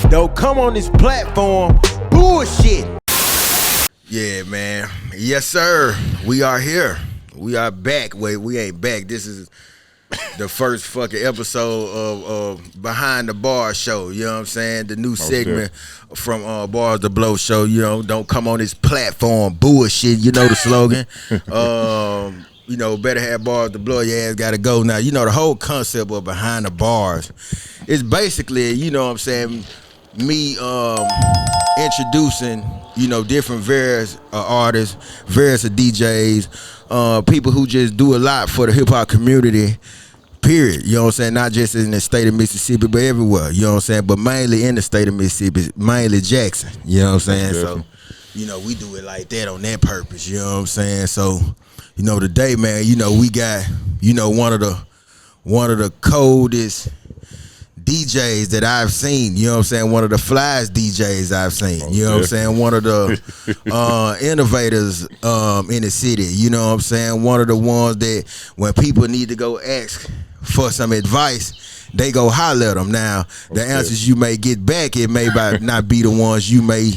Don't come on this platform. Bullshit. Yeah, man. Yes, sir. We are here. We are back. Wait, we ain't back. This is the first fucking episode of Behind the Bar Show. You know what I'm saying? The new segment from Bars to Blow Show. You know, don't come on this platform. Bullshit. You know the slogan. You know, better have bars to blow, your ass gotta go. Now, you know, the whole concept of Behind the Bars is basically, you know what I'm saying, me introducing, you know, different various artists, various DJs, people who just do a lot for the hip-hop community, period. You know what I'm saying? Not just in the state of Mississippi, but everywhere. You know what I'm saying? But mainly in the state of Mississippi, mainly Jackson. You know what I'm saying? So, you know, we do it like that on that purpose. You know what I'm saying? So, you know, today, man, you know, we got, you know, one of the coldest DJs that I've seen. You know what I'm saying? One of the flyest DJs I've seen. You know what I'm saying? One of the innovators in the city. You know what I'm saying? One of the ones that when people need to go ask for some advice, they go holler at them. Now, the answers you may get back, it may not be the ones you may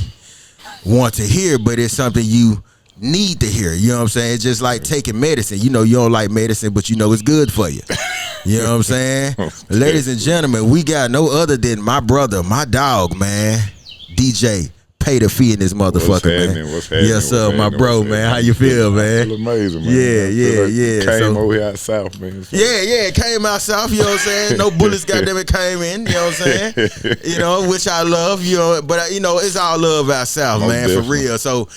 want to hear, but it's something you need to hear. You know what I'm saying? It's just like taking medicine. You know you don't like medicine, but you know it's good for you. You know what I'm saying? Ladies and gentlemen, we got no other than my brother, my dog, man, DJ. Pay the fee in this motherfucker, man. What's happening? Yes, sir, my bro, man. How you feel, man? I feel amazing, man. Yeah. Came over here out south, man. So. Yeah, came out south, you know what I'm saying? No bullets, goddamn it, came in, you know what I'm saying? You know, which I love, you know, but, you know, it's all love out south, man, definitely. For real. So,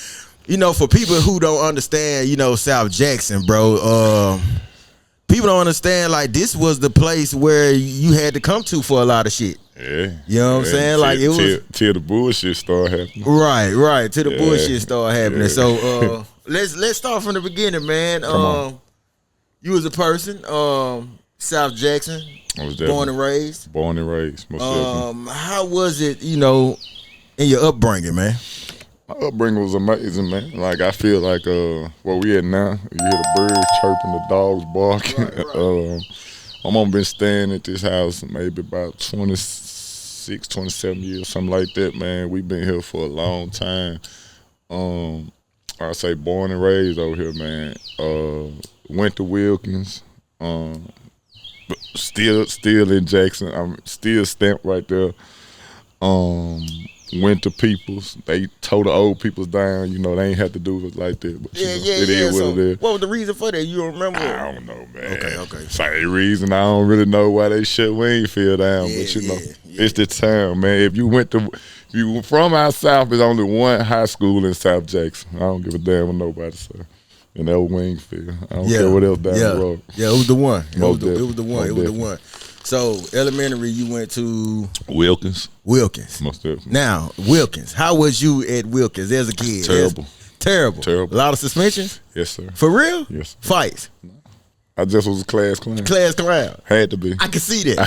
you know, for people who don't understand, you know, South Jackson, bro, people don't understand, like, this was the place where you had to come to for a lot of shit. Yeah. You know what I'm saying? Like, it was till the bullshit started happening. Right. Till the bullshit started happening. Yeah. So let's start from the beginning, man. You was a person, South Jackson, born and raised. Born and raised. Most definitely. How was it, you know, in your upbringing, man? My upbringing was amazing, man. Like, I feel like where we at now, you hear the birds chirping, the dogs barking. Right. My mom been staying at this house maybe about 26, 27 years, something like that, man. We've been here for a long time. I say born and raised over here, man. Went to Wilkins. But still in Jackson. I'm still stamped right there. Went to Peoples. They tore the old peoples down. You know, they ain't have to do it like that. But it is what it is. What was the reason for that? You don't remember? I don't know, man. Okay. Same reason. I don't really know why they shut Wingfield down. But, you know, it's the town, man. If you were from out south, there's only one high school in South Jackson. I don't give a damn what nobody say. And that was Wingfield. I don't care what else down the road. Yeah, it was the one. It was the one. So, elementary, you went to Wilkins. Most definitely. Now, Wilkins. How was you at Wilkins as a kid? Terrible. A lot of suspensions? Yes, sir. For real? Yes, sir. Fights? I just was a class clown. Had to be. I can see that.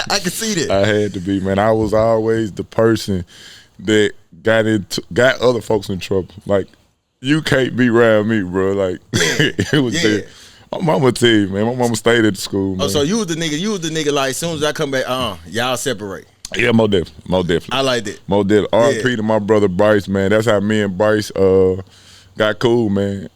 I can see that. I had to be, man. I was always the person that got other folks in trouble. Like, you can't be around me, bro. Like, it was there. My mama tell you, man. My mama stayed at the school, man. Oh, so you was the nigga like, as soon as I come back, y'all separate. Yeah, more definitely. I like that. More definitely. R.I.P. to my brother Bryce, man. That's how me and Bryce got cool, man.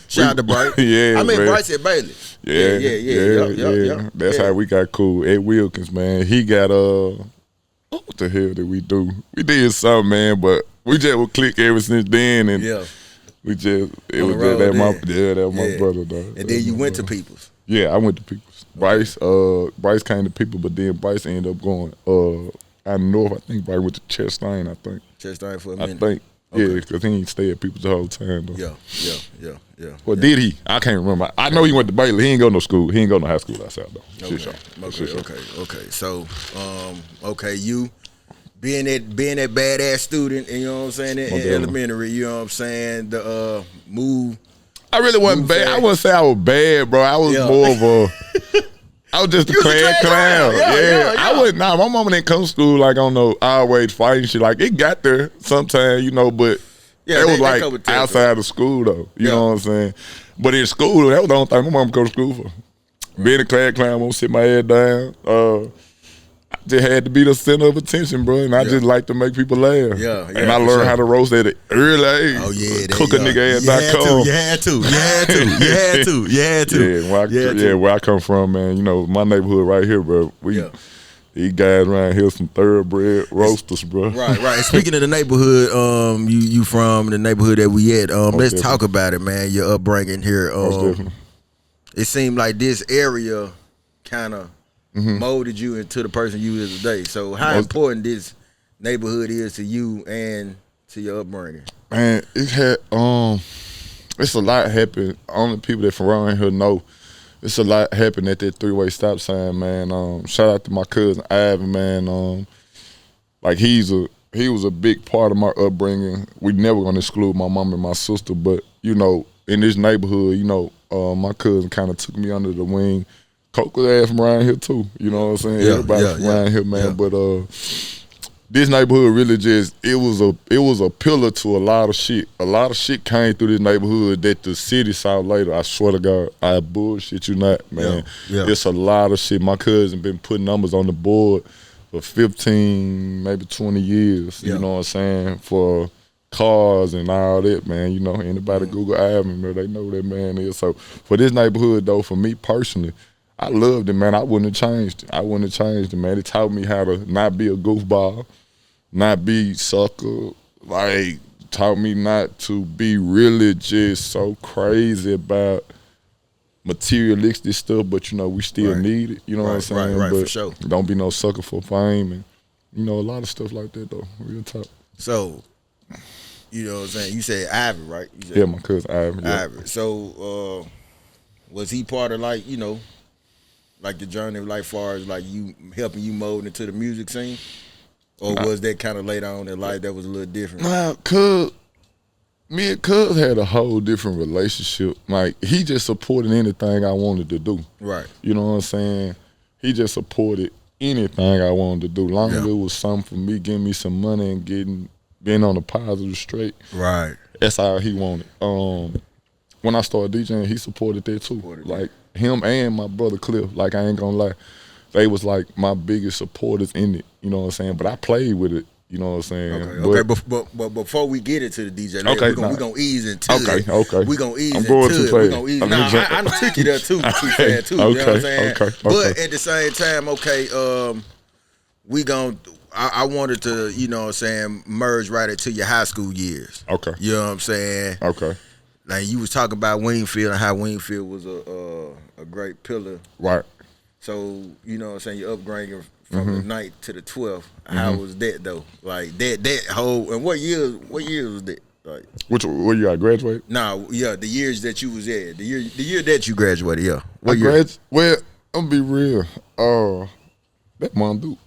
Shout out to Bryce. Yeah, I met man. Bryce at Bailey. Yeah. That's how we got cool at Wilkins, man. He got what the hell did we do? We did something, man, but we just would click ever since then, and we just that was my brother, dog. And then you went to Peoples. Yeah, I went to Peoples. Bryce came to Peoples, but then Bryce ended up going out north. I think Bryce went to Chastain, Chastain for a minute. I think. Okay. Yeah, because he ain't stay at Peoples the whole time, though. Yeah. Well, did he? I can't remember. I know he went to Bailey. He ain't go no school. He ain't go no high school outside, though. Okay. So, you being that badass student, you know what I'm saying, in elementary, you know what I'm saying, the move. I really wasn't bad. I wouldn't say I was bad, bro. I was more of a. I was just a clown. Yeah. I wouldn't. Nah, my mama didn't come to school like on no always fighting shit. Like it got there sometime, you know, but it was like outside of school though. You know what I'm saying? But in school, that was the only thing my mama go to school for. Being a clown, I'm gonna sit my head down. just had to be the center of attention, bro. And I just like to make people laugh. Yeah, and I learned how to roast at an early age. Oh yeah, cookanigga.com. You had to. Where I come from, man. You know, my neighborhood right here, bro. These guys around here, some thoroughbred roasters, bro. Right. And speaking of the neighborhood, you from the neighborhood that we at. Let's talk about it, man. Your upbringing here. It seemed like this area kind of molded you into the person you is today. So how important this neighborhood is to you and to your upbringing? Man, it had it's a lot happened. Only people that from around here know. It's a lot happened at that 3-way stop sign, man. Shout out to my cousin Ivan, man. Like he was a big part of my upbringing. We never gonna exclude my mom and my sister, but you know, in this neighborhood, you know, my cousin kind of took me under the wing. Coke was ass from around here too, you know what I'm saying? Everybody from around here, man. But this neighborhood really just it was a pillar to a lot of shit. A lot of shit came through this neighborhood that the city saw later. I swear to God, I bullshit you not, man. It's a lot of shit. My cousin been putting numbers on the board for 15, maybe 20 years. You know what I'm saying? For cars and all that, man. You know, anybody Google Ivan, man, they know who that man is. So for this neighborhood though, for me personally, I loved it, man. I wouldn't have changed it. Man. It taught me how to not be a goofball, not be sucker. Like, taught me not to be really just so crazy about materialistic stuff, but, you know, we still need it. You know what I'm saying? Right, but for sure. Don't be no sucker for fame and, you know, a lot of stuff like that, though. Real talk. So, you know what I'm saying? You said Ivan, right? Said, my cousin Ivan. Yeah. Ivan. So, was he part of, like, you know, like the journey, like far as like you helping you mold into the music scene, or was that kind of later on in life that was a little different? Nah, cuz me and Cuz had a whole different relationship. Like he just supported anything I wanted to do. Right. You know what I'm saying? He just supported anything I wanted to do. Long as it was something for me, getting me some money and being on a positive straight. Right. That's how he wanted. When I started DJing, he supported that too. Like him and my brother Cliff, like I ain't gonna lie, they was like my biggest supporters in it. You know what I'm saying? But I played with it. You know what I'm saying? Okay. But before we get into the DJ, we're gonna ease into it. Okay. We're gonna ease I'm going into to it. play. I took you there too. You know what I'm saying? Okay. But at the same time, I wanted to, you know what I'm saying, merge right into your high school years. Okay. You know what I'm saying? Okay. Like you was talking about Wingfield and how Wingfield was a great pillar. Right. So, you know what I'm saying, your upbringing from the 9th to the 12th, how was that though? Like that whole, and what year was that? Like what year I graduated? The years that you was at. The year that you graduated, yeah. Well, I'm gonna be real. That Mom Duke.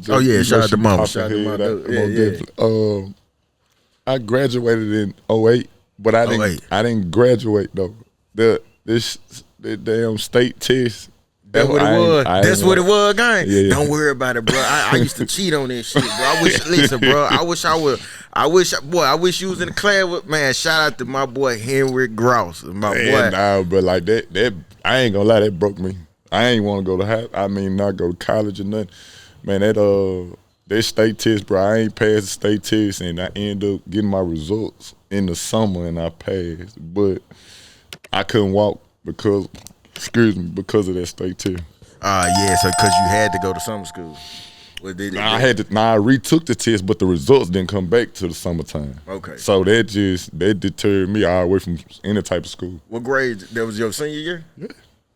Oh yeah, shout out to Mama. Shout out to Mama Duke. I graduated in 08, but I didn't graduate though. The damn state test. That's what it was. That's what it was, gang. Yeah. Don't worry about it, bro. I used to cheat on that shit, bro. I wish you was in the class with, man. Shout out to my boy Henry Grouse, boy. Nah, but like that, I ain't gonna lie, that broke me. I ain't want to go to not go to college or nothing. Man, that state test, bro. I ain't passed the state test, and I ended up getting my results in the summer, and I passed, but I couldn't walk because of that state test. Yeah, so because you had to go to summer school. I retook the test, but the results didn't come back to the summertime. Okay. So that deterred me all the way from any type of school. What grade? That was your senior year? Yeah.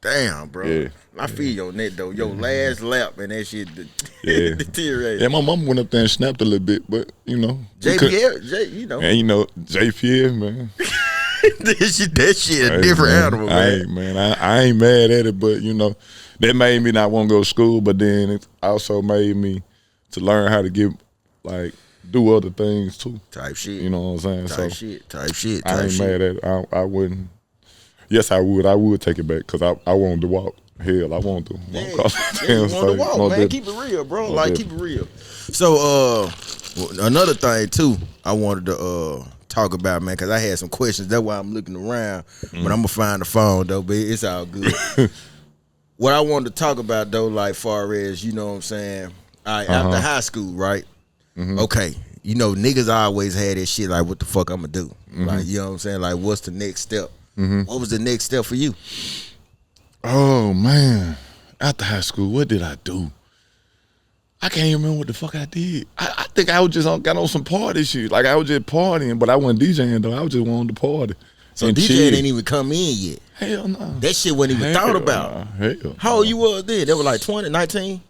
Damn, bro. Yeah. I feel your net though. Your last lap and that shit deteriorated. Yeah, my mom went up there and snapped a little bit, but you know. You know. And you know, JPL, man. that shit a different animal, man. I ain't mad at it, but you know, that made me not want to go to school, but then it also made me to learn how to do other things too. Type shit. You know what I'm saying? Type shit. I ain't mad at it. I wouldn't. Yes, I would. I would take it back because I wanted to walk. Hell, I wanted to walk across the damn state. Walk, man. Keep it real, bro. Keep it real. So, another thing too, I wanted to talk about, man, because I had some questions. That's why I'm looking around. But I'm gonna find the phone though. But it's all good. What I wanted to talk about though, like far as, you know what I'm saying, All right, after high school, right? Okay, you know niggas always had that shit like, what the fuck I'ma do? Like, you know what I'm saying? Like, what's the next step? What was the next step for you? Oh man, after high school, what did I do? I can't even remember what the fuck I did. I think I was just got on some party shit. Like I was just partying, but I wasn't DJing though. I was just wanting to party. So DJ didn't even come in yet. Hell no. That shit wasn't even thought about. Hell How old you was then? They were like 20, 19?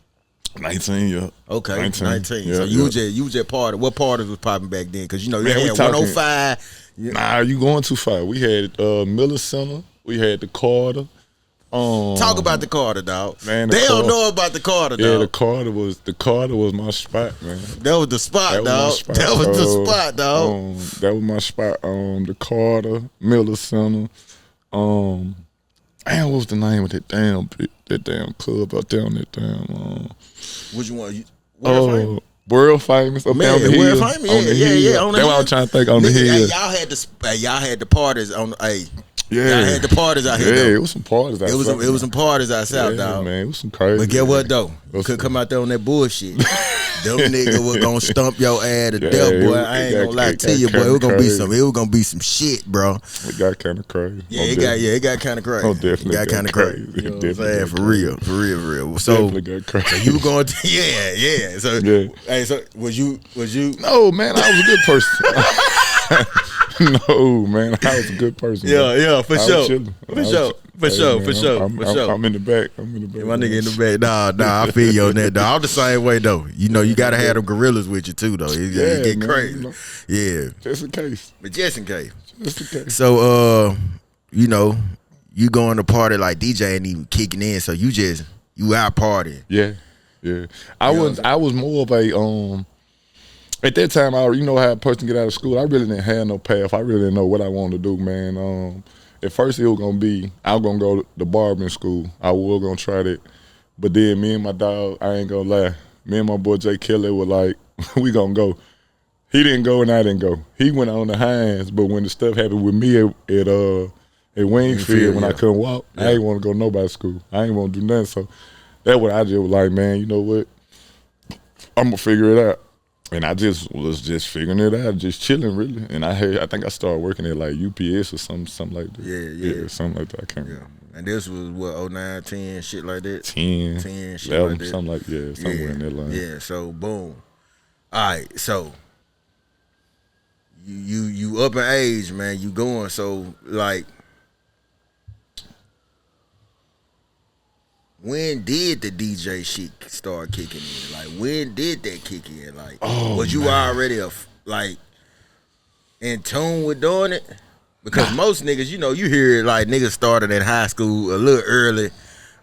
19, yeah. Okay, 19. Yeah, So you was just party. What parties was popping back then? Because you know you Man, we had talking- 105. Nah, you going too far. We had Miller Center. We had the Carter. Talk about the Carter, dog. Man, they don't know about the Carter, dog. Yeah, the Carter was my spot, man. That was the spot, dog. That was the spot, dog. That was my spot. The Carter, Miller Center. Man, what was the name of that damn club out there on that damn? Which one? World famous up there on the hill. World famous, yeah. On the That's hill. what I'm trying to think on the hill. Hey, y'all had the parties on. Hey, yeah, y'all had the parties out here. Yeah, though. it was some parties out It was some parties out south, dog. Man, it was some crazy. But get what though? You couldn't come out there on that bullshit. Them niggas was gonna stump your ass to death, boy. I ain't gonna lie to you, boy. It was gonna be some shit, bro. It got kind of crazy. Yeah, it got kind of crazy. Oh, definitely got kind of crazy. You know what I'm saying? For real. So definitely got crazy. So you were going to yeah. So hey, so was you? No, man, I was a good person. No, man, I was a good person. Yeah, for sure. For sure. I'm in the back. My nigga in the back. Nah, I feel you on that, dog. I'm the same way though. You know, you gotta have them gorillas with you too, though. It get crazy. You know, yeah. Just in case. But just in case. Just in case. So you know, you going to party like DJ ain't even kicking in, so you out partying. Yeah. I was more of a at that time, you know how a person get out of school, I really didn't have no path. I really didn't know what I wanted to do, man. At first, it was going to be, I was going to go to the barbering school. I was going to try that. But then me and my dog, I ain't going to lie, me and my boy Jay Kelly were like, we going to go. He didn't go and I didn't go. He went on the Hines, but when the stuff happened with me at Wingfield, when I couldn't walk, I ain't want to go to nobody's school. I ain't want to do nothing. So that's what I just was like, man, you know what? I'm going to figure it out. And I just was figuring it out, just chilling really. And I think I started working at like UPS or something like that. Yeah, something like that. I can't remember. And this was what 09, 10, shit like that. 10 shit 11, like that. Something like somewhere in that line. Yeah. So boom. All right. So you up in age, man. You going so like. When did the DJ shit start kicking in? Like, when did that kick in? Like, was you already like in tune with doing it? Because most niggas, you know, you hear it like niggas started in high school a little early.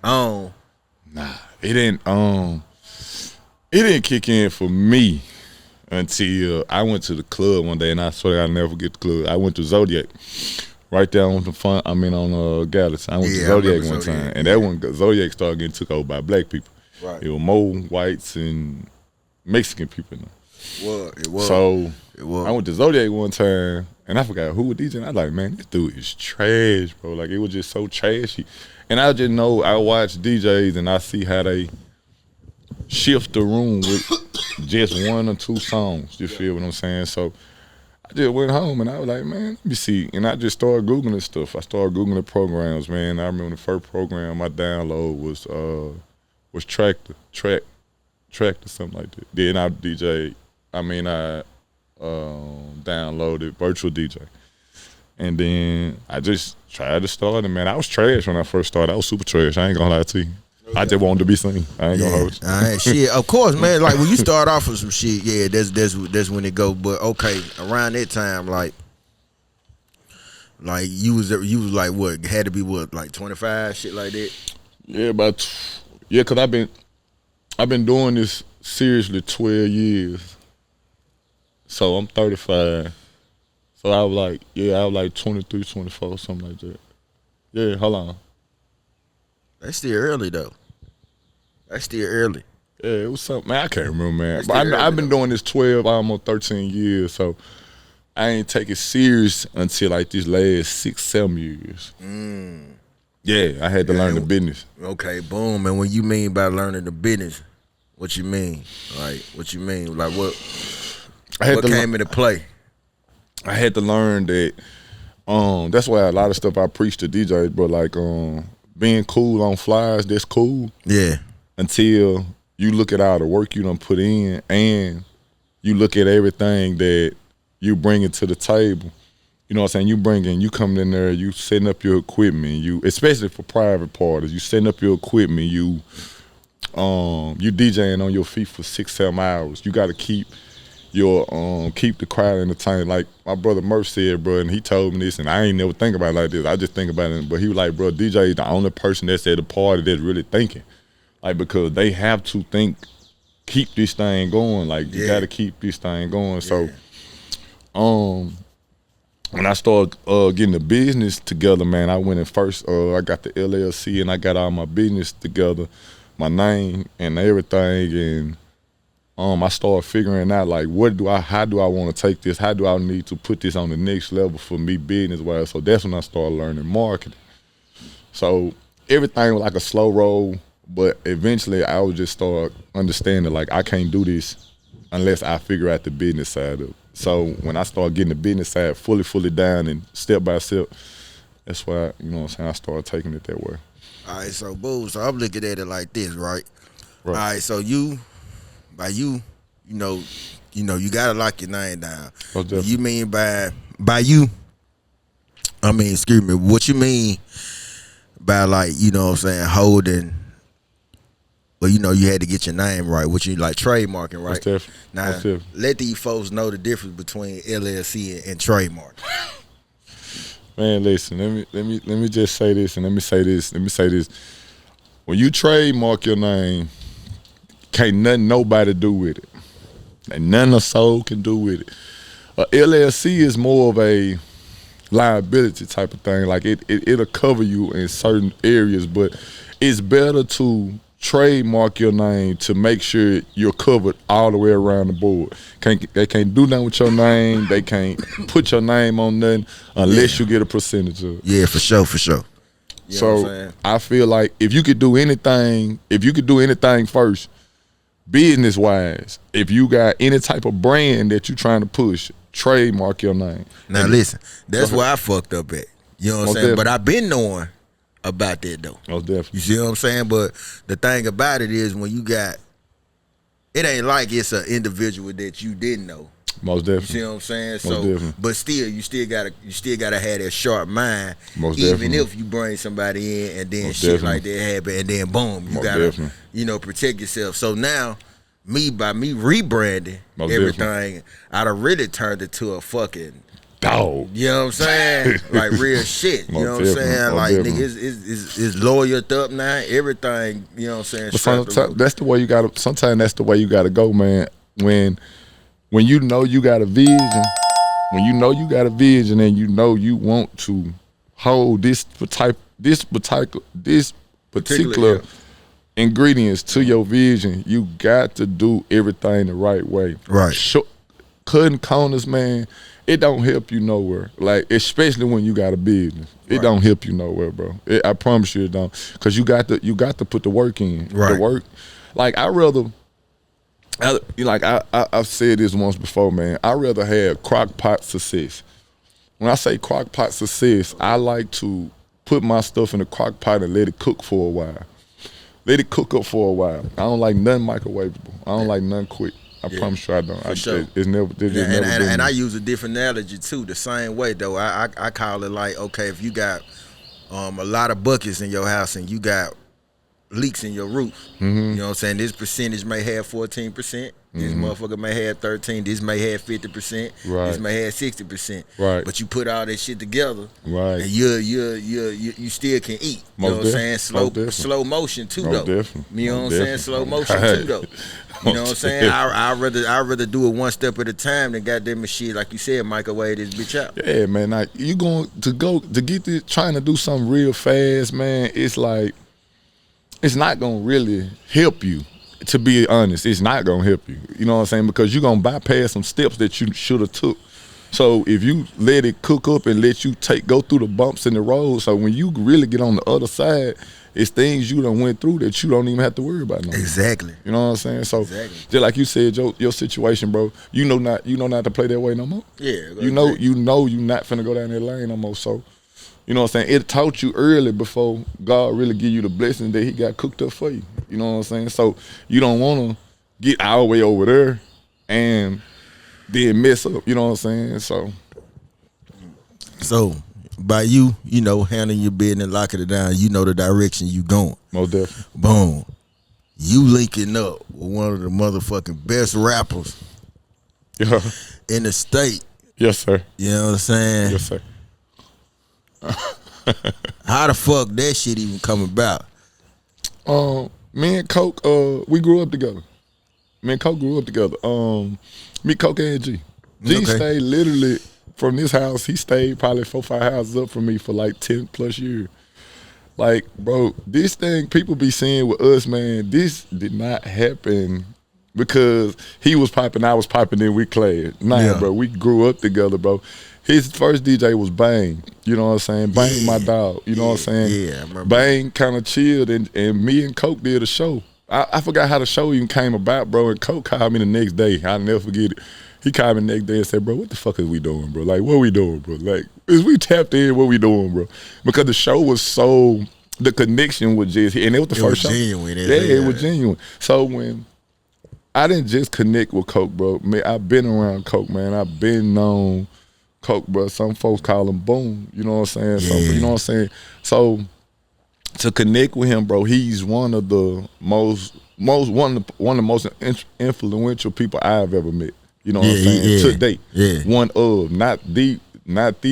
Nah, it didn't kick in for me until I went to the club one day, and I swear I'll never forget the club. I went to Zodiac. Right there on the front, on Galaxy. I went to Zodiac one time, and that one Zodiac started getting took over by black people. Right. It was more whites and Mexican people. It was. So I went to Zodiac one time, and I forgot who was DJing. I was like, man, this dude is trash, bro. Like, it was just so trashy. And I just know I watch DJs, and I see how they shift the room with just one or two songs. You feel what I'm saying? So I just went home and I was like, man, let me see. And I just started Googling stuff. I started Googling programs, man. I remember the first program I downloaded was Tractor, something like that. Then I downloaded Virtual DJ. And then I just tried to start it, man. I was trash when I first started. I was super trash. I ain't gonna lie to you. I just wanted to be seen. I ain't gonna hold you. All right, shit. Of course, man. Like when you start off with some shit, yeah, that's when it go. But okay, around that time, like you was like what? Had to be what, like 25, shit like that. Yeah, cause I've been doing this seriously 12 years. So I'm 35. So I was like 23, 24, something like that. Yeah, hold on. That's still early though. That's still early. Yeah, it was something. Man, I can't remember, man. But I've been doing this 12, almost 13 years, so I ain't take it serious until like these last 6, 7 years. Yeah, I had to learn the business. Okay, boom. And when you mean by learning the business, What you mean? Like, what you mean? Like, what What came into play? I had to learn that. That's why a lot of stuff I preach to DJs, but like being cool on flyers, that's cool. Yeah. Until you look at all the work you done put in, and you look at everything that you bring to the table. You know what I'm saying? You coming in there, you setting up your equipment, especially for private parties, you setting up your equipment, you DJing on your feet for 6-7 hours. You gotta keep the crowd entertained. Like my brother Murph said, bro, and he told me this, and I ain't never think about it like this. I just think about it, but he was like, bro, DJ is the only person that's at the party that's really thinking. Like, because they have to keep this thing going. Like, you gotta keep this thing going. So, when I started getting the business together, man, I went in first. I got the LLC and I got all my business together, my name and everything, and I started figuring out like how do I want to take this? How do I need to put this on the next level for me business-wise? So that's when I started learning marketing. So everything was like a slow roll, but eventually I would just start understanding like I can't do this unless I figure out the business side of it. So when I started getting the business side fully down and step by step, that's why, you know what I'm saying, I started taking it that way. All right, so boo, so I'm looking at it like this, right? All right, so you gotta lock your name down. You mean by you? I mean, excuse me, what you mean by like, you know what I'm saying, holding? Well, you had to get your name right, which you like trademarking, right? Now, let these folks know the difference between LLC and trademark. Man, listen, let me just say this, and let me say this. When you trademark your name, can't nobody do with it. And none of soul can do with it. LLC is more of a liability type of thing. Like it'll cover you in certain areas, but it's better to trademark your name to make sure you're covered all the way around the board. They can't do nothing with your name. They can't put your name on nothing unless you get a percentage of it. Yeah, for sure. You know what I'm saying? I feel like if you could do anything first, business wise, if you got any type of brand that you're trying to push, trademark your name. Now listen, that's where I fucked up at. You know what I'm saying? But I've been knowing about that though. Most definitely. You see what I'm saying? But the thing about it is when you got, it ain't like it's an individual that you didn't know. Most definitely. You see what I'm saying? Most so, definitely. But still, you still gotta have that sharp mind. Most even definitely. if you bring somebody in and then Most shit definitely. like that happen, and then boom, you Most gotta, definitely. protect yourself. So now, by me rebranding Most everything, definitely. I'd have really turned it to a fucking dog. You know what I'm saying? Like real shit. You know what I'm saying? Like nigga, it's lawyered up now. Everything. You know what I'm saying? But that's the way you gotta. Sometimes that's the way you gotta go, man. When you know you got a vision, and you want to hold this particular ingredients to your vision, you got to do everything the right way. Right. Cutting corners, man, it don't help you nowhere. Like, especially when you got a business, it don't help you nowhere, bro. I promise you it don't, because you got to put the work in. Right. The work. Like I've said this once before, man. I rather have crock pot success. When I say crock pot success, I like to put my stuff in the crock pot and let it cook for a while. Let it cook up for a while. I don't like nothing microwavable. I don't like nothing quick. I promise you I don't. For sure. It's never. And I use a different analogy too. The same way though. I call it like, okay, if you got a lot of buckets in your house and you got leaks in your roof, you know what I'm saying? This percentage may have 14%. This motherfucker may have 13. This may have 50%. Right. This may have 60%. Right. But you put all that shit together, right? And you still can eat. You know what I'm saying? Slow motion too though. Definitely. You know what I'm saying? Slow motion too though. You know what I'm saying? I'd rather do it one step at a time than goddamn shit, like you said, microwave this bitch out. Yeah, man. Like you going to get this, trying to do something real fast, man. It's like it's not gonna really help you. To be honest, it's not gonna help you. You know what I'm saying? Because you're gonna bypass some steps that you should have took. So if you let it cook up and let you go through the bumps in the road, so when you really get on the other side, it's things you done went through that you don't even have to worry about no more. Exactly. You know what I'm saying? So just like you said, your situation, bro, you know not to play that way no more. Yeah. You know you not finna go down that lane no more. So, you know what I'm saying? It taught you early before God really give you the blessing that he got cooked up for you. You know what I'm saying? So you don't wanna get our way over there and then mess up. You know what I'm saying? So by you know, handling your business, locking it down, you know the direction you going. Most definitely. Boom. You linking up with one of the motherfucking best rappers in the state. Yes, sir. You know what I'm saying? Yes, sir. How the fuck that shit even come about? Me and Coke, we grew up together. Me and Coke grew up together. Me, Coke, and G. G stayed literally from this house. He stayed probably 4-5 houses up from me for like 10 plus years. Like, bro, this thing people be seeing with us, man, this did not happen because he was popping, I was popping, then we clashed. Bro, we grew up together, bro. His first DJ was Bang, you know what I'm saying? Bang, my dog, you know what I'm saying? Yeah, I remember. Bang kind of chilled, and me and Coke did a show. I forgot how the show even came about, bro, and Coke called me the next day. I'll never forget it. He called me the next day and said, bro, what the fuck is we doing, bro? Like, what we doing, bro? Like, is we tapped in, what we doing, bro? Because the show was so, the connection was just, and it was the first show. Genuine, it was genuine. So when I didn't just connect with Coke, bro, man, I've been around Coke, man. I've been known Coke, bro. Some folks call him Boom, you know what I'm saying? So, you know what I'm saying? So to connect with him, bro, he's one of the most influential people I've ever met. You know what I'm saying? To date. Yeah. One of, not the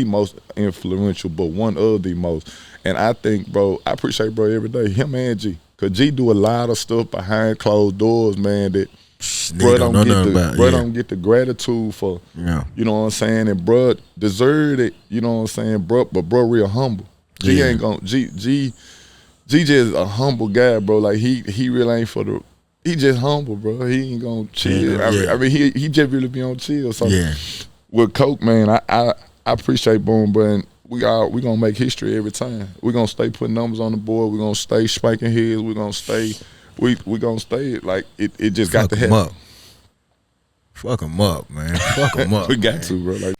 most influential, but one of the most. And I think, bro, I appreciate, bro, every day, him and G. Cause G do a lot of stuff behind closed doors, man, that bro don't get the gratitude for. Yeah. You know what I'm saying? And bro deserved it, you know what I'm saying, bro, but bro real humble. G ain't gonna G just a humble guy, bro. Like he really ain't for the, he just humble, bro. He ain't gonna chill. I mean he just really be on chill. So with Coke, man, I appreciate Boom, bro, and we gonna make history every time. We gonna stay putting numbers on the board. We gonna stay spanking heads. We gonna stay. We gonna stay like it just got to happen. Fuck them up, man. Fuck them up. We got to, bro. Like.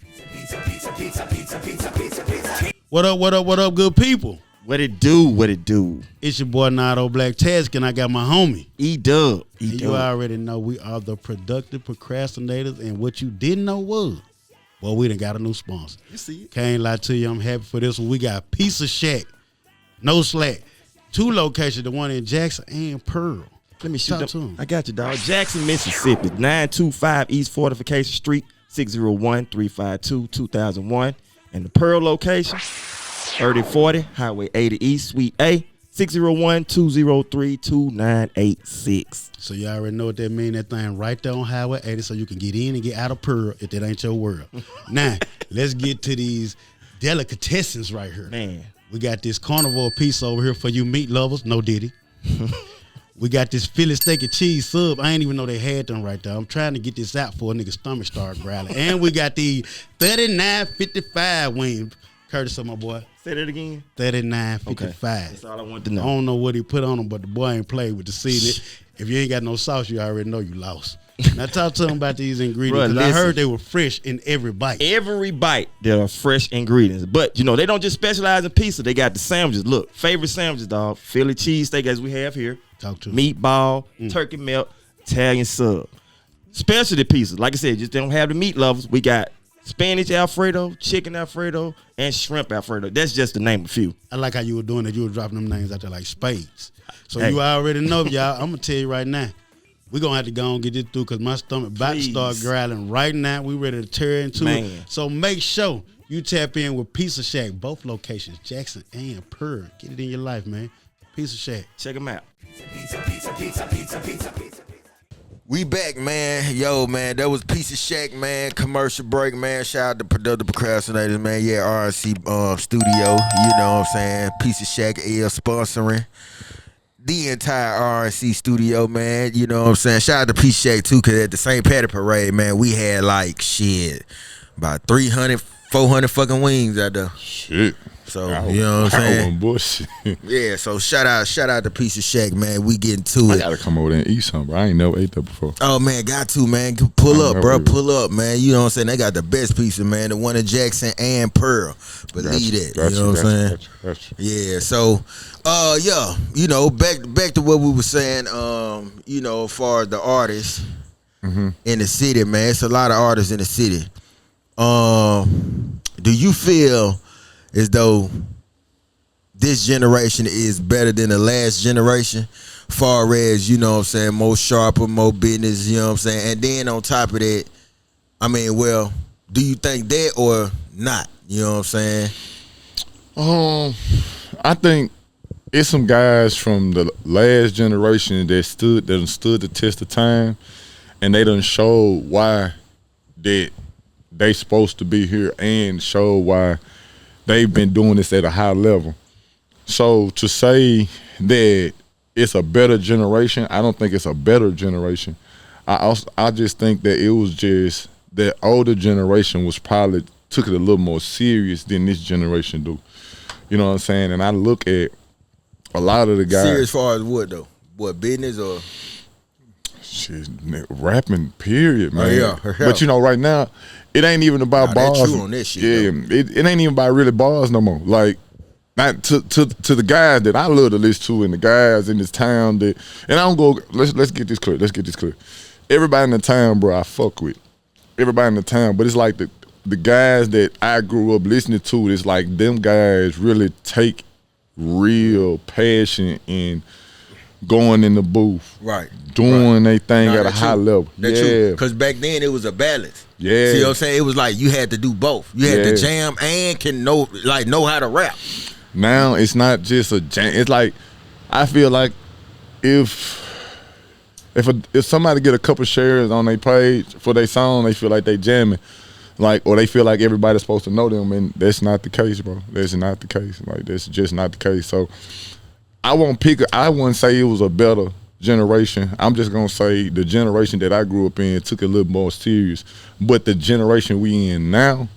What up, good people? What it do? It's your boy Nado Black Task, and I got my homie E-Dub. You already know we are the productive procrastinators, and what you didn't know was, well, we done got a new sponsor. You see it. Can't lie to you, I'm happy for this one. We got Piece of Shack, no slack. 2 locations, the one in Jackson and Pearl. Let me shoot Talk to him. I got you, dog. Jackson, Mississippi, 925 East Fortification Street, 601-352-2001. And the Pearl location, 3040 Highway 80 East, Suite A, 601-203-2986. So you already know what that mean. That thing right there on Highway 80, so you can get in and get out of Pearl if that ain't your world. Now, let's get to these delicatessens right here. Man. We got this carnivore piece over here for you meat lovers. No Diddy. We got this Philly steak and cheese sub. I ain't even know they had them right there. I'm trying to get this out for a nigga stomach start growling. And we got the 39.55 wings, courtesy of my boy. Say that again. 39.55. Okay. That's all I want to know. I don't know what he put on them, but the boy ain't played with the seasoning. If you ain't got no sauce, you already know you lost. Now talk to them about these ingredients. Bruh, I heard they were fresh in every bite. Every bite, there are fresh ingredients. But, you know, they don't just specialize in pizza. They got the sandwiches. Look, favorite sandwiches, dog. Philly cheesesteak, as we have here. Talk to them. Meatball, turkey melt, Italian sub. Specialty pieces. Like I said, just don't have the meat lovers. We got spinach Alfredo, chicken Alfredo, and shrimp Alfredo. That's just to name a few. I like how you were doing it. You were dropping them names out there like spades. So you already know, y'all. I'm going to tell you right now. We're going to have to go and get this through because my stomach about to start growling right now. We ready to tear into it. So make sure you tap in with Piece of Shack. Both locations, Jackson and Pearl. Get it in your life, man. Piece of Shack. Check them out. We back, man. Yo, man, that was Piece of Shack, man. Commercial break, man. Shout out to Productive Procrastinators, man. Yeah, RNC Studio. You know what I'm saying? Piece of Shack is sponsoring the entire RNC studio, man. You know what I'm saying? Shout out to Piece of Shack, too, because at the St. Patty Parade, man, we had, like, about 300, 400 fucking wings out there. Shit. So you know what I'm saying? Bullshit. Yeah, so shout out to Piece of Shack, man. We getting to it. I gotta come over there and eat something, bro. I ain't never ate that before. Oh man, got to, man. Pull up, bro. Pull up, man. You know what I'm saying? They got the best pizza, man. The one in Jackson and Pearl. Believe that. You know what I'm saying? Yeah. So, yeah. You know, back to what we were saying. You know, as far as the artists in the city, man. It's a lot of artists in the city. Do you feel as though this generation is better than the last generation? Far as, you know what I'm saying, more sharper, more business, you know what I'm saying? And then on top of that, I mean, well, do you think that or not? You know what I'm saying? I think it's some guys from the last generation that stood the test of time, and they done showed why that they supposed to be here and show why they've been doing this at a high level. So to say that it's a better generation, I don't think it's a better generation. I just think that it was just the older generation was probably took it a little more serious than this generation do. You know what I'm saying? And I look at a lot of the guys. Serious as far as what though? What, business or? Shit, rapping, period, man. Oh, yeah. But you know, right now, it ain't even about bars. True on that shit, it ain't even about really bars no more. Like, not to the guys that I love to listen to and the guys in this town that, and I don't go. Let's get this clear. Everybody in the town, bro, I fuck with. Everybody in the town, but it's like the guys that I grew up listening to. It's like them guys really take real passion in going in the booth, right, doing their thing at a high level. Yeah, because back then it was a balance. Yeah, see what I'm saying? It was like you had to do both. You had to jam and can know how to rap. Now it's not just a jam. It's like I feel like if somebody get a couple shares on their page for their song, they feel like they jamming, like, or they feel like everybody's supposed to know them, and that's not the case, bro. That's not the case. Like, that's just not the case. So I wouldn't say it was a better generation. I'm just gonna say the generation that I grew up in took it a little more serious. But the generation we in now,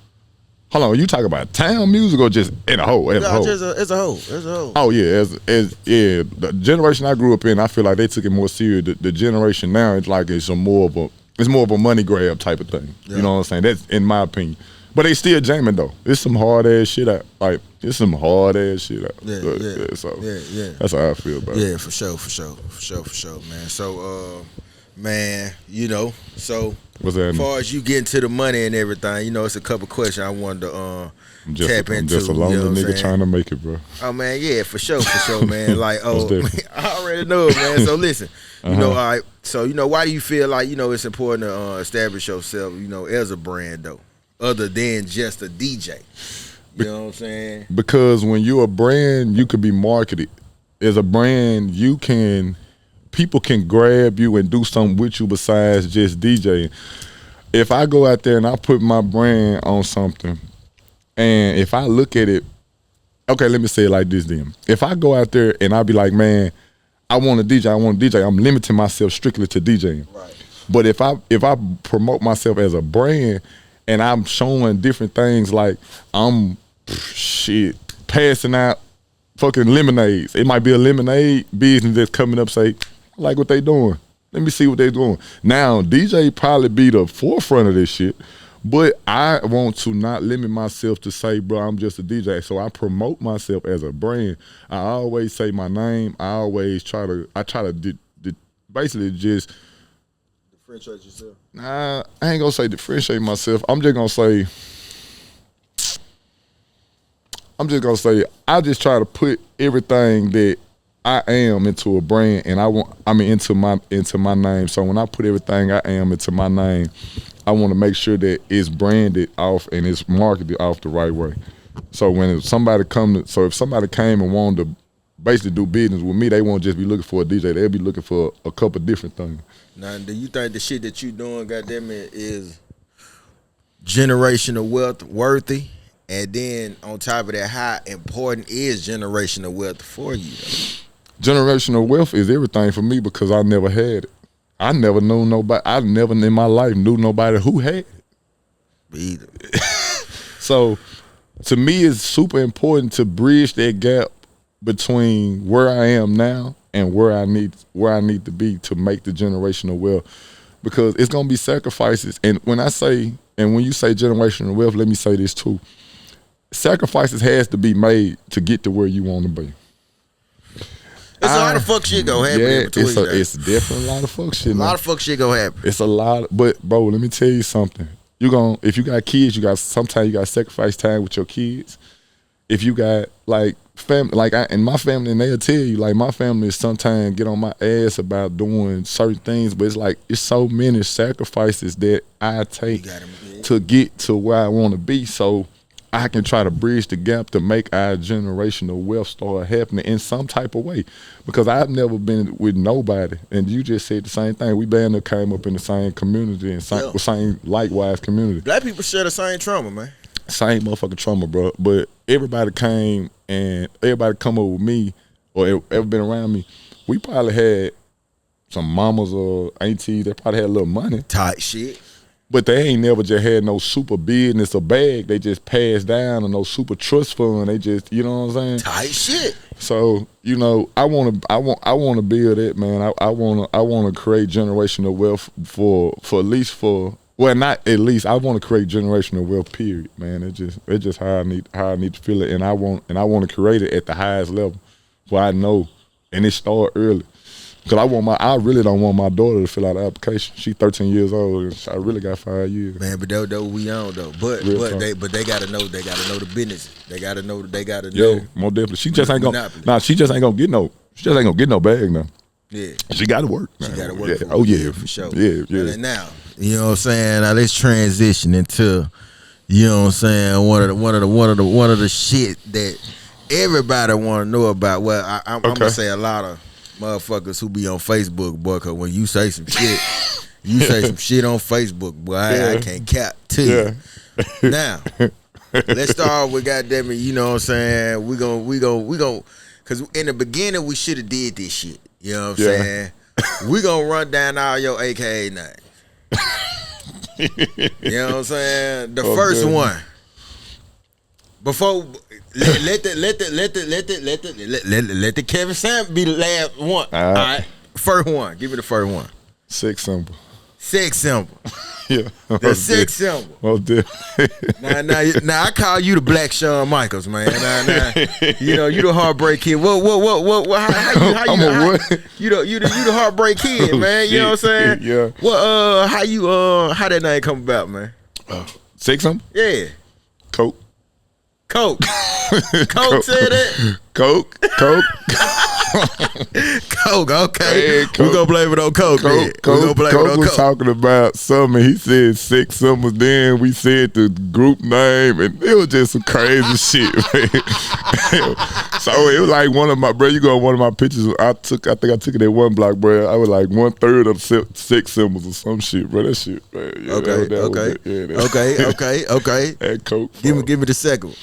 hold on, you talking about town music or just in a whole? As a whole. Oh yeah, the generation I grew up in, I feel like they took it more serious. The generation now, it's like it's more of a money grab type of thing. Yeah. You know what I'm saying? That's in my opinion. But they still jamming though. It's some hard ass shit out. Like, it's some hard ass shit out. Yeah. That's how I feel about it. Yeah, for sure, man. So, man, you know, so what's that? As far as you getting to the money and everything, you know, it's a couple questions I wanted to tap into. I'm just a lonely nigga trying to make it, bro. Oh man, yeah, for sure, man. Like, I already know it, man. So listen, you know, all right. So, you know, why do you feel like, you know, it's important to establish yourself, you know, as a brand though, other than just a DJ? You know what I'm saying? Because when you're a brand, you could be marketed. As a brand, people can grab you and do something with you besides just DJing. If I go out there and I put my brand on something, and if I look at it, okay, let me say it like this then. If I go out there and I be like, man, I want to DJ, I'm limiting myself strictly to DJing. Right. But if I promote myself as a brand and I'm showing different things, like I'm passing out fucking lemonades. It might be a lemonade business that's coming up, say, I like what they doing. Let me see what they doing. Now, DJ probably be the forefront of this shit, but I want to not limit myself to say, bro, I'm just a DJ. So I promote myself as a brand. I always say my name. I try to basically just differentiate yourself. Nah, I ain't gonna say differentiate myself. I'm just gonna say I just try to put everything that I am into a brand, and into my name. So when I put everything I am into my name, I want to make sure that it's branded off and it's marketed off the right way. So if somebody came and wanted to basically do business with me, they won't just be looking for a DJ. They'll be looking for a couple different things. Now, do you think the shit that you doing, goddamn it, is generational wealth worthy? And then on top of that, how important is generational wealth for you though? Generational wealth is everything for me because I never had it. I never knew nobody. I never in my life knew nobody who had it. Me either. So to me, it's super important to bridge that gap between where I am now and where I need to be to make the generational wealth, because it's gonna be sacrifices. And when you say generational wealth, let me say this too: sacrifices has to be made to get to where you want to be. It's a lot of fuck shit gonna happen in between. It's definitely a lot of fuck shit. A lot of fuck shit gonna happen. It's a lot, but bro, let me tell you something. If you got kids, sometimes you got to sacrifice time with your kids. If you got like family, in my family, and they'll tell you, like, my family sometimes get on my ass about doing certain things, but it's so many sacrifices that I take to get to where I want to be, so I can try to bridge the gap to make our generational wealth start happening in some type of way. Because I've never been with nobody, and you just said the same thing. We band up came up in the same community and same likewise community. Black people share the same trauma, man. Same motherfucking trauma, bro. But everybody came and everybody come up with me or ever been around me. We probably had some mamas or aunties that probably had a little money. Tight shit. But they ain't never just had no super business or bag. They just passed down, or no super trust fund. They just, you know what I'm saying? Tight shit. So, I want to build it, man. I want to create generational wealth for at least well, not at least. I want to create generational wealth. Period, man. It's just how I need to feel it, and I want to create it at the highest level, where I know, and it start early. Cause I really don't want my daughter to fill out the application. She's 13 years old, and I really got 5 years. Man, but though we on though. But they gotta know the business. They gotta know. Yeah, more definitely. She just ain't gonna get no bag now. Yeah, she got to work. She got to work. Yeah. For oh yeah, for sure. Yeah. And now, you know what I'm saying. Now let's transition into, you know what I'm saying, one of the shit that everybody want to know about. Well, I'm gonna say a lot of motherfuckers who be on Facebook, boy, cause when you say some shit, on Facebook, boy, I can't cap to you. Now, let's start with goddamn it, you know what I'm saying? We gon' cause in the beginning we should have did this shit. You know what I'm saying? We gonna run down all your AKA names. You know what I'm saying? The first one. Before let the Kevin Sam be the last one. All right. First one. Give me the first one. Sex symbol. Sex symbol. Yeah. The sex symbol. Oh, Now I call you the Black Shawn Michaels, man. Now, you know, you the heartbreak kid. What? How you the heartbreak kid, man. You know what I'm saying? Yeah. Well, how that name come about, man? Sex symbol? Yeah. Coke. Coke said that? Coke. Coke, okay. Hey, Coke. We're gonna blame it on Coke. Coke was talking about something. He said sex symbols. Then we said the group name, and it was just some crazy shit, man. So it was like one of my, bro. You go on one of my pictures. I think I took it at one block, bro. I was like 1/3 of sex symbols or some shit, bro. That shit, man. Yeah, Okay. That Coke. Give me the second one.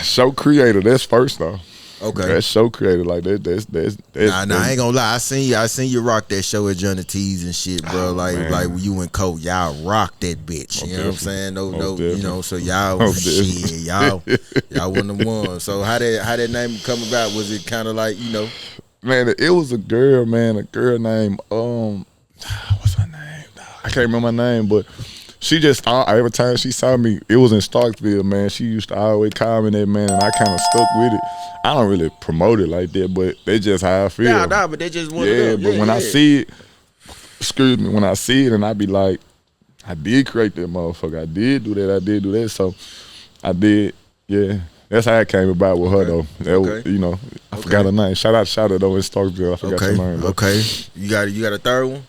Show creator. That's first though. Okay. That's show creator. Like that's Nah, I ain't gonna lie. I seen you rock that show at Johnny T's and shit, bro. Like you and Coke, y'all rock that bitch. You know what I'm saying? No, you know. So y'all one of them ones. So how that name come about? Was it kind of like, you know? Man, it was a girl, man. A girl named what's her name? I can't remember her name, but she just every time she saw me, it was in Starksville, man. She used to always call me that, man, and I kind of stuck with it. I don't really promote it like that, but that's just how I feel. Nah, but they just want to but when I see it, when I see it, and I be like, I did create that motherfucker. I did do that. So I did, yeah. That's how it came about with her though. That was, you know, I forgot her name. Shout out though in Starksville. I forgot her name. Though. Okay. You got a third one?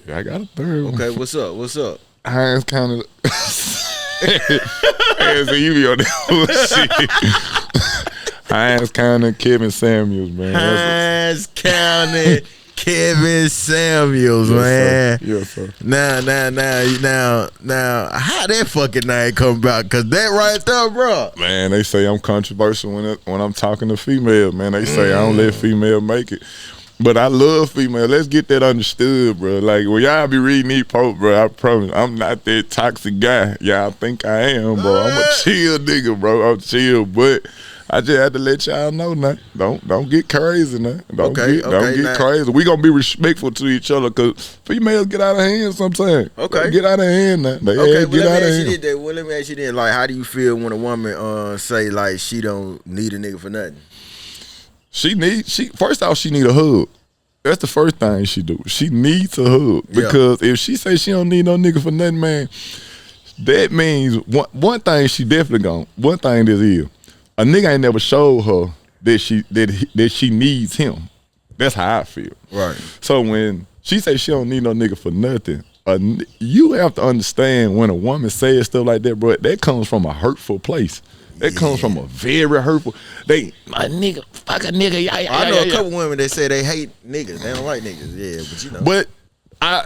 Yeah, I got a third one. Okay, what's up? Hines County. Hey, so you be on that bullshit. Hines County, Kevin Samuels, man. Hines County, Kevin Samuels, man. Yes, sir. Now, how that fucking name come about? Cause that right there, bro. Man, they say I'm controversial when I'm talking to females. Man, they say I don't let female make it. But I love female. Let's get that understood, bro. Like, when y'all be reading these posts, bro, I promise I'm not that toxic guy. Y'all think I am, bro. I'm a chill nigga, bro. I'm chill, but I just had to let y'all know now. Don't get crazy now. Don't get crazy. We gonna be respectful to each other because females get out of hand sometimes. Okay. They get out of hand now. They get out of hand. Well, let me ask you then. Like, how do you feel when a woman say like she don't need a nigga for nothing? First off, she need a hug. That's the first thing she do. She needs a hug because if she say she don't need no nigga for nothing, man, that means one thing she definitely gone. One thing this is. A nigga ain't never showed her that she needs him. That's how I feel. Right. So when she say she don't need no nigga for nothing, you have to understand when a woman says stuff like that, bro, that comes from a hurtful place. That comes from a very hurtful. My nigga, fuck a nigga. I know a couple women that say they hate niggas. They don't like niggas. Yeah, but you know. But I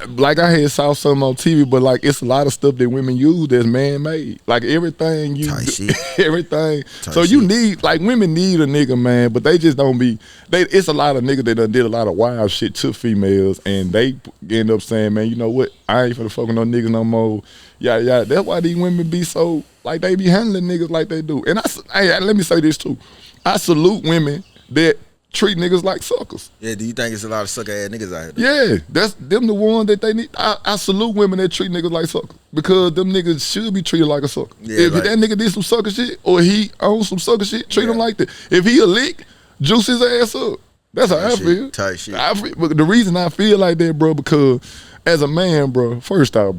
had saw something on TV, but like it's a lot of stuff that women use that's man made. Like everything you do, everything. So you need, like, women need a nigga, man, but they just don't be. It's a lot of niggas that done did a lot of wild shit to females, and they end up saying, man, you know what? I ain't finna fuck with no niggas no more. Yeah. That's why these women be so, like, they be handling niggas like they do. And let me say this too. I salute women that treat niggas like suckers. Yeah, do you think it's a lot of sucker ass niggas out here? Yeah, that's them the one that they need. I salute women that treat niggas like suckers because them niggas should be treated like a sucker. Yeah, if that nigga did some sucker shit or he owns some sucker shit, treat him like that. If he a lick, juice his ass up. That's how I feel. Tight shit. But the reason I feel like that, bro, because as a man, bro, first off,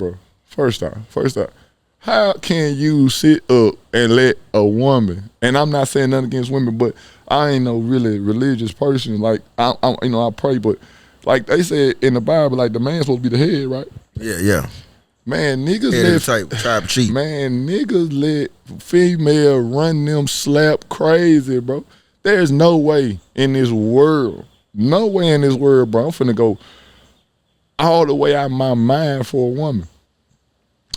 how can you sit up and let a woman, and I'm not saying nothing against women, but I ain't no really religious person. Like, I pray, but like they said in the Bible, like the man's supposed to be the head, right? Yeah. Man, niggas type cheat. Man, niggas let female run them slap crazy, bro. There's no way in this world, bro, I'm finna go all the way out of my mind for a woman.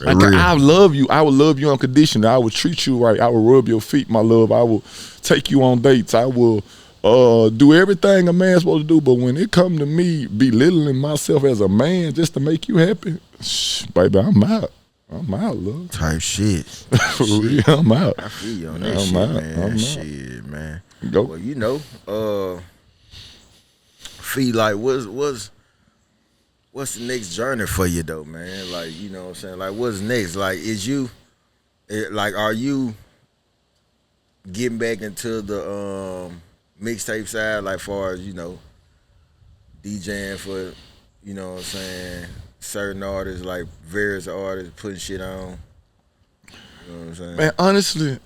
Like, I love you. I would love you unconditionally. I would treat you right. I would rub your feet, my love. I will take you on dates. I will do everything a man's supposed to do. But when it come to me belittling myself as a man just to make you happy, baby, I'm out. Love. Type shit. For real, I'm out. I feel you on that shit, man. Shit, man. Go. Well, you know, feel like what's the next journey for you though, man? Like, you know what I'm saying? Like, what's next? Like, are you getting back into the mixtape side, like far as, you know, DJing for, you know what I'm saying, certain artists, like various artists putting shit on? You know what I'm saying? Man, honestly,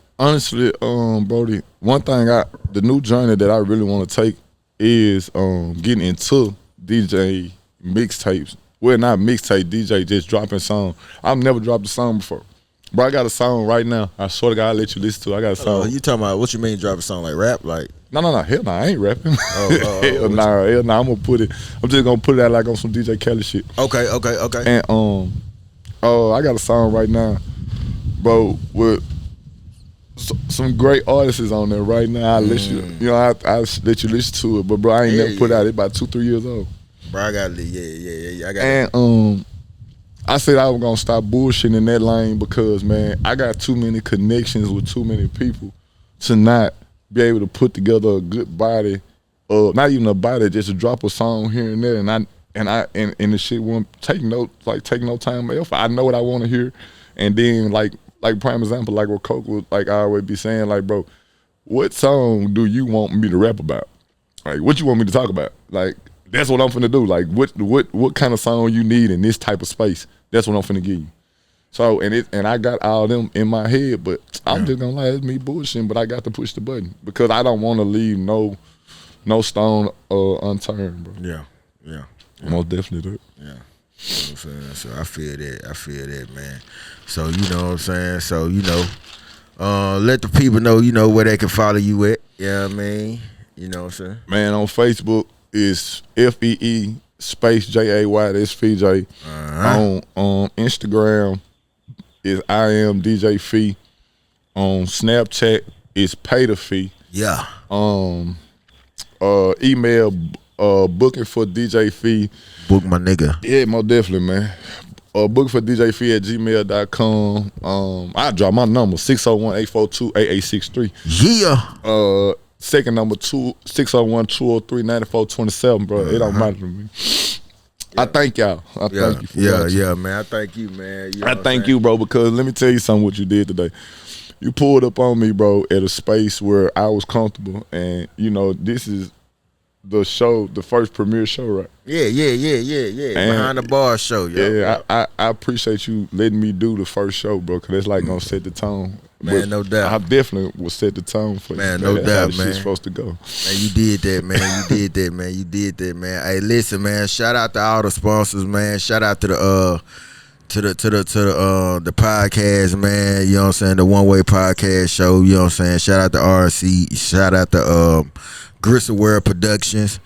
Brody, one thing the new journey that I really want to take is getting into DJ mixtapes. Well, not mixtape, DJ just dropping song. I've never dropped a song before. Bro, I got a song right now. I swear to God, I'll let you listen to it. I got a song. You talking about, what you mean drop a song, like rap? Like, No. Hell no, I ain't rapping. Hell no. I'm just gonna put it out like on some DJ Kelly shit. Okay. And I got a song right now, bro, with some great artists on there right now. I'll let you, I let you listen to it. But bro, I ain't never put it out. It's about 2-3 years old. Bro, I got it. Yeah. I got it. And I said I was gonna stop bullshitting in that lane because, man, I got too many connections with too many people to not be able to put together a good body, not even a body, just to drop a song here and there. And the shit won't take no time or effort. I know what I want to hear, and then like prime example, like what Coke would, like, I always be saying, like, bro, what song do you want me to rap about? Like, what you want me to talk about? Like, that's what I'm finna do. Like, what kind of song you need in this type of space? That's what I'm finna give you. So, and I got all them in my head, but I'm just gonna lie, it's me bullshitting, but I got to push the button because I don't want to leave no stone unturned, bro. Yeah. Most definitely do. Yeah. You know what I'm saying? So I feel that, man. So, you know what I'm saying? So, you know, let the people know, you know, where they can follow you at. You know what I mean? You know what I'm saying? Man, on Facebook is FEE space JAY, that's FJ. On Instagram is I am DJ Fee. On Snapchat is Pay the Fee. Yeah. Email booking for DJ Fee. Book my nigga. Yeah, most definitely, man. Book for DJ Fee at gmail.com. I drop my number 601-842-8863. Yeah. Second number 601-203-9427, bro. It don't matter to me. I thank y'all. I thank you for watching. Man. I thank you, man. You know I thank you, bro, because let me tell you something what you did today. You pulled up on me, bro, at a space where I was comfortable, and you know this is the show, the first premiere show, right? Yeah. And Behind the Bar show, yo. Yeah, I appreciate you letting me do the first show, bro, because that's like gonna set the tone. Man, But no doubt. I definitely will set the tone for Man, you. no That's doubt, how the man. shit's supposed to go. Man, you did that, man. You did that, man. Hey, listen, man. Shout out to all the sponsors, man. Shout out to the the podcast, man. You know what I'm saying? The One Way Podcast Show. You know what I'm saying? Shout out to RC. Shout out to Gristle World Productions.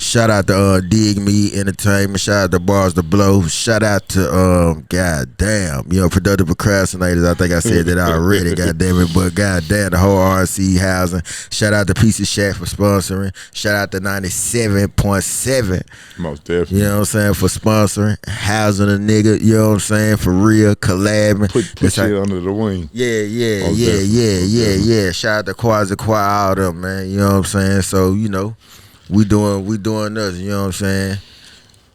Shout out to Dig Me Entertainment. Shout out to Bars to Blow. Shout out to God damn, you know, Productive Procrastinators. I think I said that already, god damn it. But god damn, the whole RC housing. Shout out to Piece of Shack for sponsoring. Shout out to 97.7. Most definitely. You know what I'm saying? For sponsoring. Housing a nigga, you know what I'm saying? For real, collabing. Put shit under the wing. Yeah. Shout out to Quasi all them, man. You know what I'm saying? So, you know, we doing us, you know what I'm saying?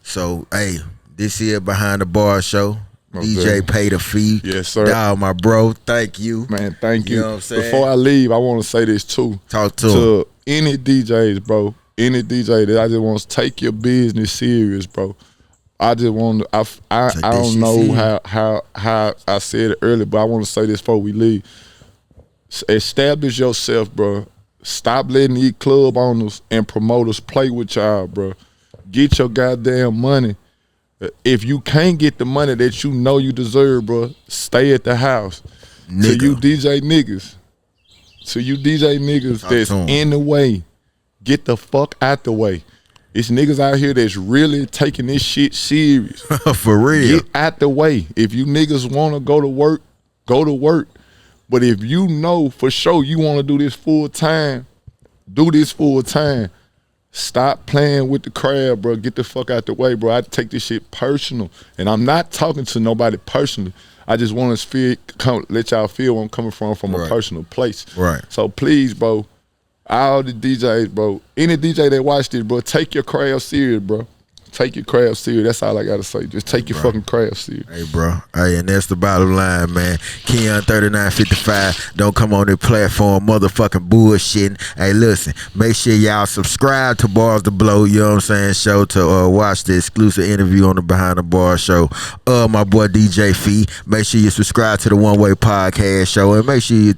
So, hey, this here Behind the Bar show. DJ Pay the Fee. Yes, sir. Dog, my bro, thank you. Man, thank you. You know what I'm saying? Before I leave, I want to say this too. Talk to him. Any DJs, bro. Any DJ that I just want to take your business serious, bro. I just want to. I don't know how I said it earlier, but I want to say this before we leave. Establish yourself, bro. Stop letting these club owners and promoters play with y'all, bro. Get your goddamn money. If you can't get the money that you know you deserve, bro, stay at the house. Nigga. To you DJ niggas that's in the way, get the fuck out the way. It's niggas out here that's really taking this shit serious. For real. Get out the way. If you niggas want to go to work, go to work. But if you know for sure you want to do this full time, do this full time. Stop playing with the crowd, bro. Get the fuck out the way, bro. I take this shit personal. And I'm not talking to nobody personally. I just want to let y'all feel where I'm coming from a personal place. Right. So please, bro, all the DJs, bro, any DJ that watch this, bro, take your craft serious, bro. Take your craft serious. That's all I gotta say. Just take your fucking craft serious. Hey, bro. Hey, and that's the bottom line, man. Keon 3955. Don't come on the platform motherfucking bullshitting. Hey, listen. Make sure y'all subscribe to Bars to Blow, you know what I'm saying, show to watch the exclusive interview on the Behind the Bar show. My boy DJ Fee. Make sure you subscribe to the One Way Podcast show. And make sure you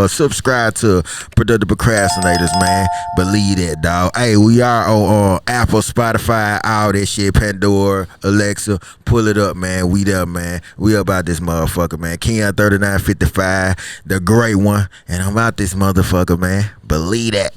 subscribe to Productive Procrastinators, man. Believe that, dog. Hey, we are on Apple, Spotify, all that shit, Pandora, Alexa, pull it up, man. We there, man. We about this motherfucker, man. Keon 3955, the great one, and I'm out this motherfucker, man. Believe that.